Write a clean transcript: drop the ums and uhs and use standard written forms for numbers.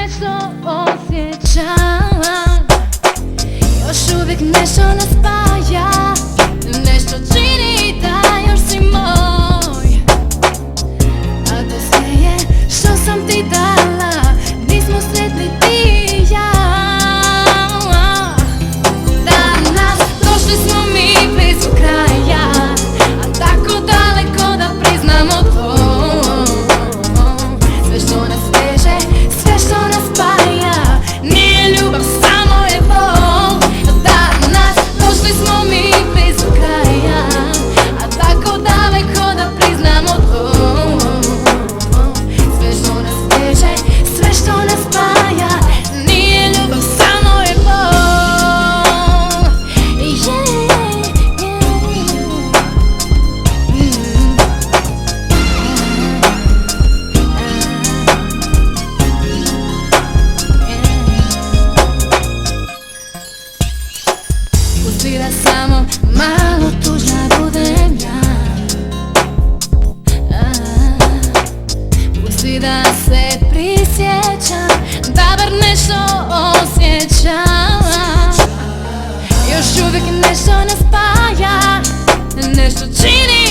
nešto osjećam. Još uvijek nešto nas spaja, nešto čini da još si moj. A to sve je što sam ti dala, nismo sretni ti i ja. Danas došli smo mi blizu kraja, a tako daleko da priznamo to. Sve što nas veže, sve što nas spaja, nije ljubav, samo je bol. Danas došli smo mi blizu kraja, a tako daleko da priznamo to. Sve što nas veže, sve što nas spaja, nije ljubav, samo je bol. Pusti da samo malo tužna budem ja. Pusti da se prisjećam, da bar nešto osjećam. Još uvijek nešto nas spaja, nešto čini